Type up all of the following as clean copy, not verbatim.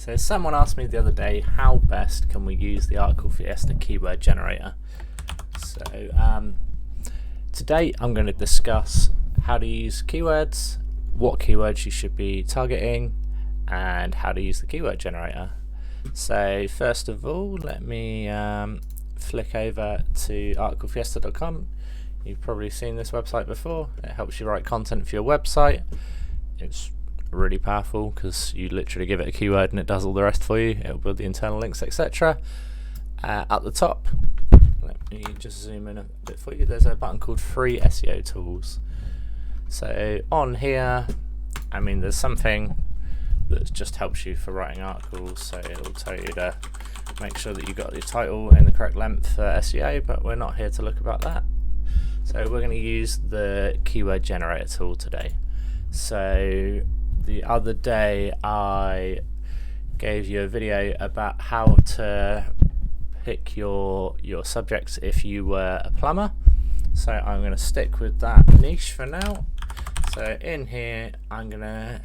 So someone asked me the other day, how best can we use the article Fiesta keyword generator? So today I'm going to discuss how to use keywords, what keywords you should be targeting, and how to use the keyword generator. So first of all, let me flick over to articlefiesta.com. You've probably seen this website before. It helps you write content for your website. It's really powerful because you literally give it a keyword and it does all the rest for you. It'll build the internal links, etc. At the top, let me just zoom in a bit for you. There's a button called Free SEO Tools. So on here, I mean, there's something that just helps you for writing articles. So it'll tell you to make sure that you got your title in the correct length for SEO, but we're not here to look about that. So we're going to use the keyword generator tool today. So the other day I gave you a video about how to pick your subjects if you were a plumber. So I'm going to stick with that niche for now. So in here I'm going to,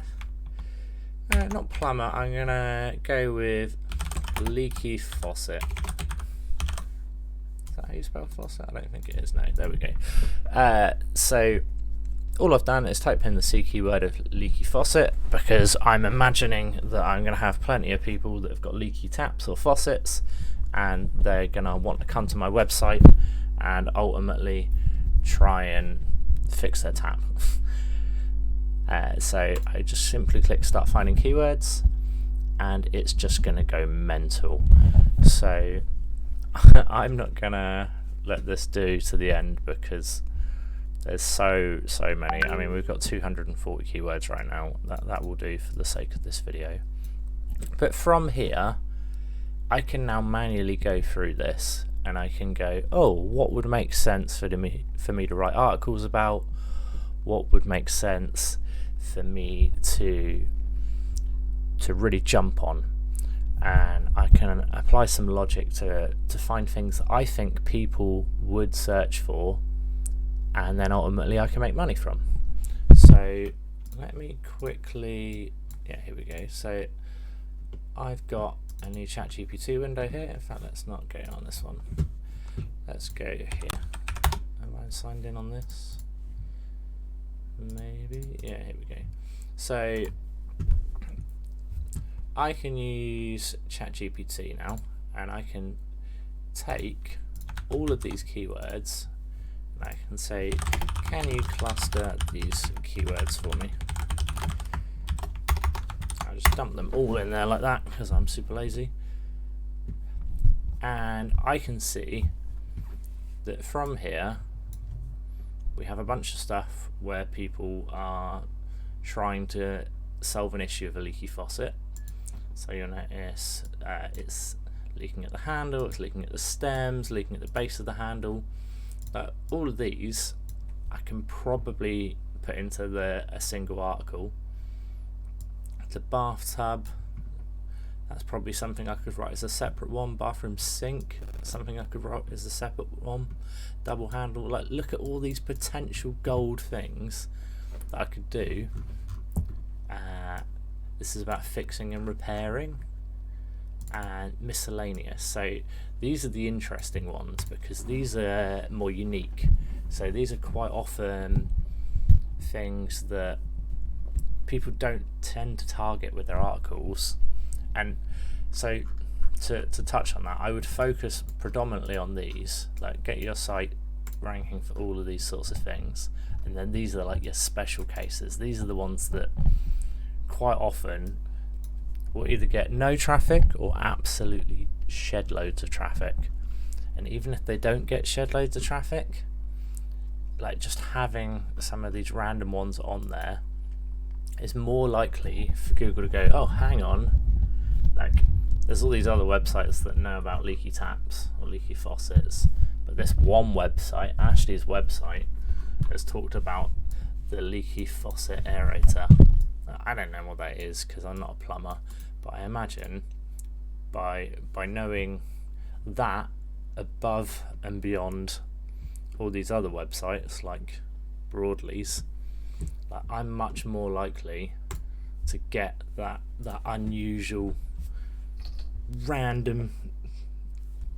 not plumber, I'm going to go with leaky faucet. Is that how you spell faucet? I don't think it is. No, there we go. So all I've done is type in the C keyword of leaky faucet because I'm imagining that I'm going to have plenty of people that have got leaky taps or faucets and they're going to want to come to my website and ultimately try and fix their tap. So I just simply click start finding keywords and it's just going to go mental. So I'm not going to let this do to the end because there's so many. I mean, we've got 240 keywords right now. That will do for the sake of this video. But from here, I can now manually go through this and I can go, oh, what would make sense for me to write articles about? What would make sense for me to really jump on? And I can apply some logic to find things that I think people would search for, and then ultimately I can make money from. So let me quickly, yeah, here we go. So I've got a new ChatGPT window here. In fact, let's not go on this one. Let's go here. Am I signed in on this? Maybe, yeah, here we go. So I can use ChatGPT now, and I can take all of these keywords and I can say, can you cluster these keywords for me? I'll just dump them all in there like that because I'm super lazy. And I can see that from here we have a bunch of stuff where people are trying to solve an issue of a leaky faucet. So you'll notice it's leaking at the handle, it's leaking at the stems, leaking at the base of the handle. All of these I can probably put into a single article. The bathtub, that's probably something I could write as a separate one. Bathroom sink, something I could write as a separate one. Double handle, like look at all these potential gold things that I could do. This is about fixing and repairing, and miscellaneous. So these are the interesting ones because these are more unique. So these are quite often things that people don't tend to target with their articles. And so to touch on that, I would focus predominantly on these, like get your site ranking for all of these sorts of things, and then these are like your special cases. These are the ones that quite often will either get no traffic or absolutely shed loads of traffic. And even if they don't get shed loads of traffic, like just having some of these random ones on there is more likely for Google to go, oh, hang on, like there's all these other websites that know about leaky taps or leaky faucets, but this one website, Ashley's website, has talked about the leaky faucet aerator. I don't know what that is because I'm not a plumber, but I imagine by knowing that above and beyond all these other websites like Broadly's, like I'm much more likely to get that unusual random,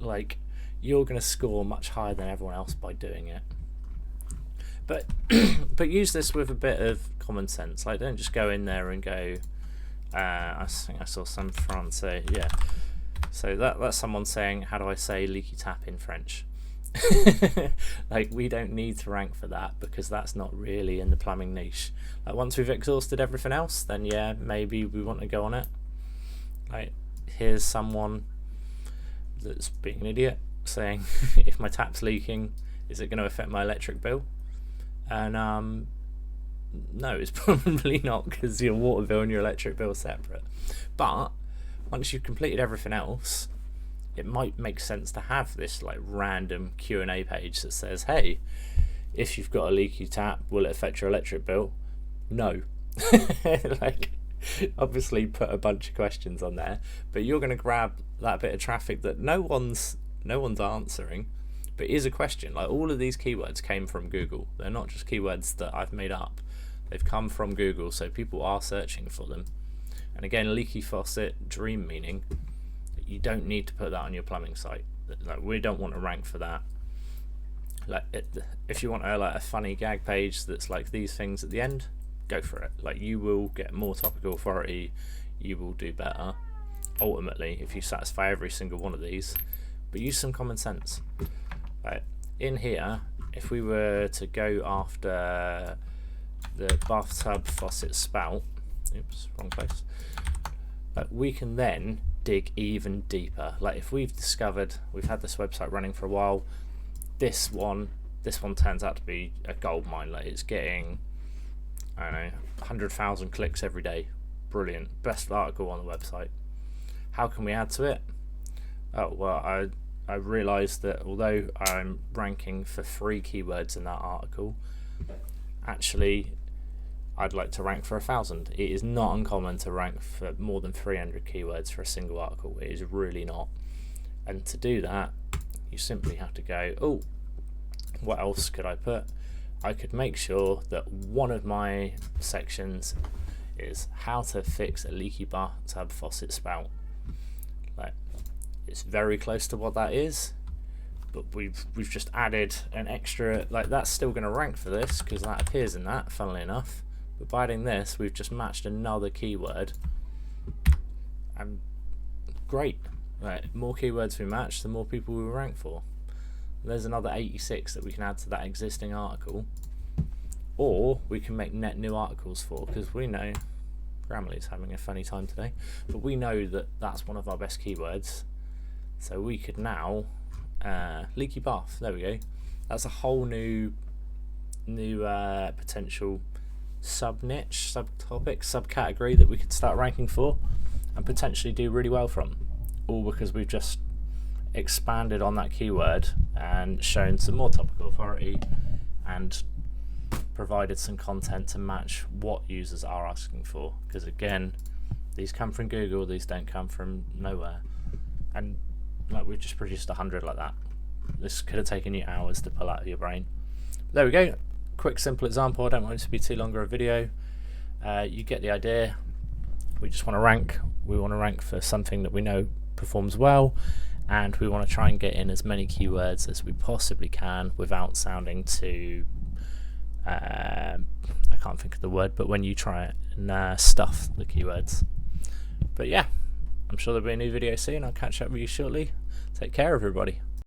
like, you're going to score much higher than everyone else by doing it. But but use this with a bit of common sense. Like, don't just go in there and go, I think I saw some France say, yeah. So that's someone saying, how do I say leaky tap in French? Like, we don't need to rank for that because that's not really in the plumbing niche. Like, once we've exhausted everything else, then yeah, maybe we want to go on it. Like, here's someone that's being an idiot saying, if my tap's leaking, is it going to affect my electric bill? And no, it's probably not, because your water bill and your electric bill are separate. But once you've completed everything else, it might make sense to have this like random Q&A page that says, hey, if you've got a leaky tap, will it affect your electric bill? No. Like, obviously put a bunch of questions on there, but you're going to grab that bit of traffic that no one's answering, but is a question. Like, all of these keywords came from Google. They're not just keywords that I've made up. They've come from Google, so people are searching for them. And again, leaky faucet, dream meaning, you don't need to put that on your plumbing site. Like, we don't want to rank for that. Like, if you want a funny gag page that's like these things at the end, go for it. Like, you will get more topical authority, you will do better ultimately if you satisfy every single one of these. But use some common sense. Right, in here, if we were to go after the bathtub faucet spout, oops, wrong place, we can then dig even deeper. Like, if we've discovered, we've had this website running for a while, this one turns out to be a gold mine. Like, it's getting, I don't know, 100,000 clicks every day. Brilliant, best article on the website. How can we add to it? Oh, well, I realised that although I'm ranking for 3 keywords in that article, actually I'd like to rank for 1,000. It is not uncommon to rank for more than 300 keywords for a single article. It is really not. And to do that, you simply have to go, oh, what else could I put? I could make sure that one of my sections is how to fix a leaky bathtub faucet spout. Like, it's very close to what that is, but we've just added an extra, like, that's still going to rank for this because that appears in that, funnily enough. But by adding this, we've just matched another keyword, and great. Right, more keywords we match, the more people we rank for. There's another 86 that we can add to that existing article, or we can make net new articles for, because we know Grammarly's having a funny time today, but we know that that's one of our best keywords. So we could now leaky bath. There we go. That's a whole new potential sub niche, subtopic, subcategory that we could start ranking for and potentially do really well from. All because we've just expanded on that keyword and shown some more topical authority and provided some content to match what users are asking for. Because again, these come from Google, these don't come from nowhere. And like, we've just produced 100 like that. This could have taken you hours to pull out of your brain. There we go. Quick, simple example. I don't want it to be too longer a video. You get the idea. We just want to rank. We want to rank for something that we know performs well, and we want to try and get in as many keywords as we possibly can without sounding too I can't think of the word, but when you try and stuff the keywords. But yeah, I'm sure there'll be a new video soon. I'll catch up with you shortly. Take care, everybody.